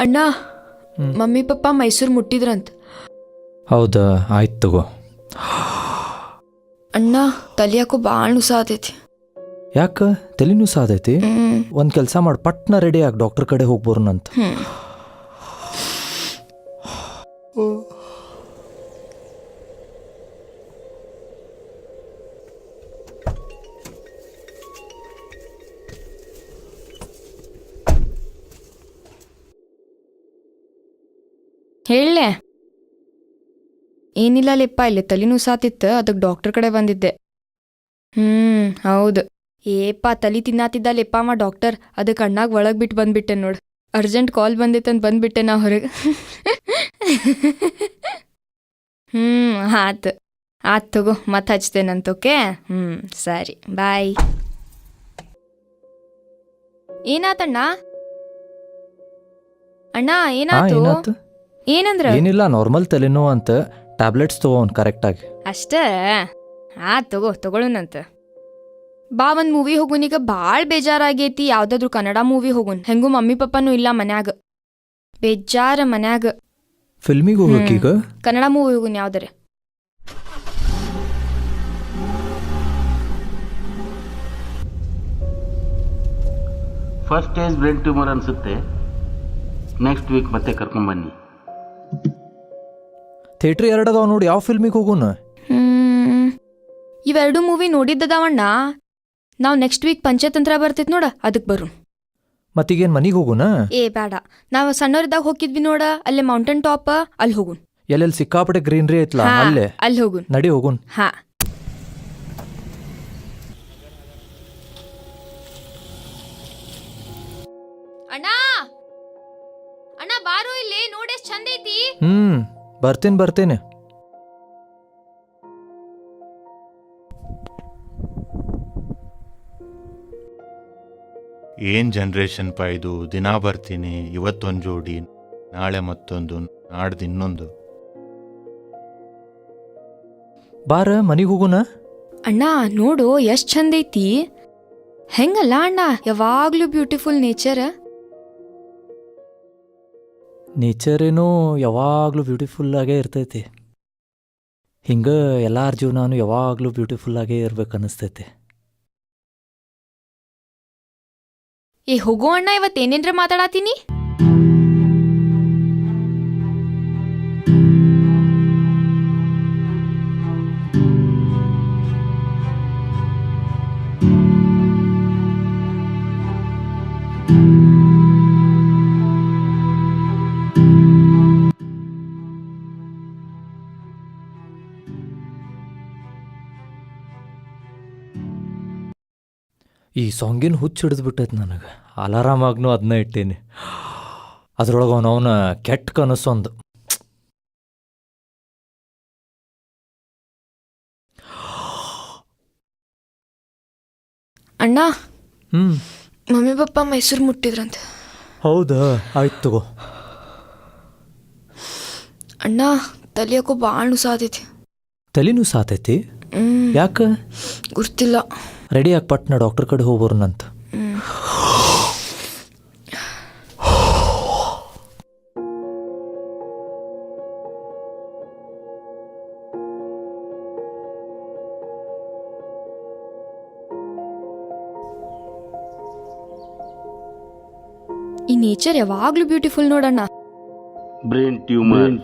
ಅಣ್ಣ, mummy papa Mysuru ಮುಟ್ಟಿದ್ರಂತ. ಹೌದಾ, ಆಯ್ತು ತಗೋ. ಅಣ್ಣ, ತಲೆ ಯಾಕೋ ಭಾಳ ನುಸಾತೈತಿ. ಯಾಕೆ ತಲೆನೂ ಸಾದೈತಿ? ಒಂದು ಕೆಲಸ ಮಾಡಿ, ಪಟ್ನ ರೆಡಿ ಆಗಿ ಡಾಕ್ಟರ್ ಕಡೆ ಹೋಗ್ಬೋರ್ನಂತ. ಹೇಳಲೆ? ಏನಿಲ್ಲ ಲೆಪ್ಪ, ಇಲ್ಲಿ ತಲೆ ನುಸಾತಿತ್ತು, ಅದಕ್ಕೆ ಡಾಕ್ಟರ್ ಕಡೆ ಬಂದಿದ್ದೆ. ಹೌದು. ಏಪ್ಪ, ತಲೆ ತಿನ್ನಾತಿದ್ದ ಲೆಪ್ಪ ಅವ ಡಾಕ್ಟರ್. ಅದಕ್ಕೆ ಅಣ್ಣಾಗ ಒಳಗೆ ಬಿಟ್ಟು ಬಂದ್ಬಿಟ್ಟೆ ನೋಡು. ಅರ್ಜೆಂಟ್ ಕಾಲ್ ಬಂದಿತ್ತಂತ ಬಂದ್ಬಿಟ್ಟೆ ನಾ ಹೊರಗೆ. ಆತು ಆತು ತಗೋ, ಮತ್ತೆ ಹಚ್ತೇನಂತ. ಓಕೆ, ಸರಿ, ಬಾಯ್. ಏನಾತಣ್ಣ? ಅಣ್ಣ ಏನಾತು? ಏನಂದ್ರ? ಏನಿಲ್ಲ, ನಾರ್ಮಲ್ ತಲೆನೋವು ಅಂತ ಟ್ಯಾಬ್ಲೆಟ್ಸ್ ತಗೋನ್ ಕರೆಕ್ಟಾಗಿ. ಅಷ್ಟೇ? ತಗೊಳ್ಳೋಣಂತ. ಬಾ, ಒಂದು ಮೂವಿ ಹೋಗುನ್. ಈಗ ಭಾಳ ಬೇಜಾರಾಗೈತಿ. ಯಾವ್ದಾದ್ರು ಕನ್ನಡ ಮೂವಿ ಹೋಗುನ್. ಹೆಂಗೂ ಮಮ್ಮಿ ಪಪ್ಪನೂ ಇಲ್ಲ ಮನ್ಯಾಗ. ಬೇಜಾರ ಮನ್ಯಾಗ. ಫಿಲ್ಮಿಗೆ ಹೋಗಕ್ಕೀಗ? ಕನ್ನಡ ಮೂವಿ ಹೋಗುನ್ ಯಾವ್ದಾರೆ. ಫಸ್ಟ್ ಸ್ಟೇಜ್ ಬ್ರೈನ್ ಟ್ಯೂಮರ್ ಅನ್ಸುತ್ತೆ. ನೆಕ್ಸ್ಟ್ ವೀಕ್ ಮತ್ತೆ ಕರ್ಕೊಂಬನ್ನಿ. ಥಿಯೇಟ್ರ್ 2 ಅದಾವ ನೋಡಿ, ಯಾವ ಫಿಲ್ಮಿಗೆ ಹೋಗುನ? ಇವೆರಡು ಮೂವಿ ನೋಡಿದ್ದದಾವಣ್ಣ. ನಾವು ನೆಕ್ಸ್ಟ್ ವೀಕ್ ಪಂಚತಂತ್ರ ಬರ್ತೈತಿ ನೋಡ, ಅದಕ್ಕೆ ಬರು. ಮತ್ತೀಗೇನು ಮನೆಗೆ ಹೋಗುನ? ಏ ಬೇಡ, ನಾವು ಸಣ್ಣವ್ರದಾಗ ಹೋಗಿದ್ವಿ ನೋಡ, ಅಲ್ಲೇ ಮೌಂಟೇನ್ ಟಾಪ್, ಅಲ್ಲಿ ಹೋಗುನ್. ಎಲ್ಲೆಲ್ಲಿ ಸಿಕ್ಕಾಪಟ್ಟೆ ಗ್ರೀನ್ರಿ ಐತ್ಲಾ, ಅಲ್ಲೇ ಅಲ್ಲಿ ಹೋಗುನ್. ನಡಿ ಹೋಗುನ್. ಹಾ. ಅಣ್ಣ, ಅಣ್ಣ ಬಾರು ಇಲ್ಲಿ, ನೋಡಿ ಎಷ್ಟು ಚಂದ ಐತಿ. ಬರ್ತೇನೆ. ಏನು ಜನ್ರೇಷನ್ ಪಾ ಇದು. ದಿನ ಬರ್ತೀನಿ, ಇವತ್ತೊಂದು ಜೋಡಿ, ನಾಳೆ ಮತ್ತೊಂದು, ನಾಡ್ದು ಇನ್ನೊಂದು. ಬಾರ ಮನೆಗೆ ಹೋಗುನ. ಅಣ್ಣ ನೋಡು ಎಷ್ಟು ಚಂದ ಐತಿ. ಹೆಂಗಲ್ಲ ಅಣ್ಣ, ಯಾವಾಗ್ಲೂ ಬ್ಯೂಟಿಫುಲ್ ನೇಚರ್. ನೇಚರ್ ಏನೋ ಯಾವಾಗಲೂ ಬ್ಯೂಟಿಫುಲ್ಲಾಗೇ ಇರ್ತೈತಿ. ಹಿಂಗೆ ಎಲ್ಲರ ಜೀವನಾನು ಯಾವಾಗಲೂ ಬ್ಯೂಟಿಫುಲ್ಲಾಗೇ ಇರ್ಬೇಕು ಅನ್ನಿಸ್ತೈತಿ. ಏ ಹೋಗೋ ಅಣ್ಣ, ಇವತ್ತೇನೇನ್ರ ಮಾತಾಡತೀನಿ. ಈ ಸಾಂಗಿನ ಹುಚ್ಚು ಹಿಡಿದ್ಬಿಟ್ಟೈತೆ ನನಗೆ. ಅಲಾರಾಮಾಗ್ನೂ ಅದನ್ನ ಇಟ್ಟೀನಿ. ಅದ್ರೊಳಗೆ ಅವನವನ ಕೆಟ್ಟ ಕನಸೊಂದು. ಅಣ್ಣ, ಮಮ್ಮಿ ಪಪ್ಪ ಮೈಸೂರು ಮುಟ್ಟಿದ್ರಂತ. ಹೌದಾ, ಆಯ್ತು ತಗೋ. ಅಣ್ಣ, ತಲೆ ಯಾಕೋ ಭಾಳ ನುಸಾತೈತಿ. ತಲೆನೂ ಸಾತೈತಿ? ಯಾಕೆ ಗುರ್ತಿಲ್ಲ. ರೆಡಿ ಆಗಿ ಪಟ್ನ ಡಾಕ್ಟರ್ ಕಡೆ ಹೋಗ್ಬೋರ್ನಂತ. ಈ ನೇಚರ್ ಯಾವಾಗ್ಲೂ ಬ್ಯೂಟಿಫುಲ್ ನೋಡಣ್ಣ. Brain tumour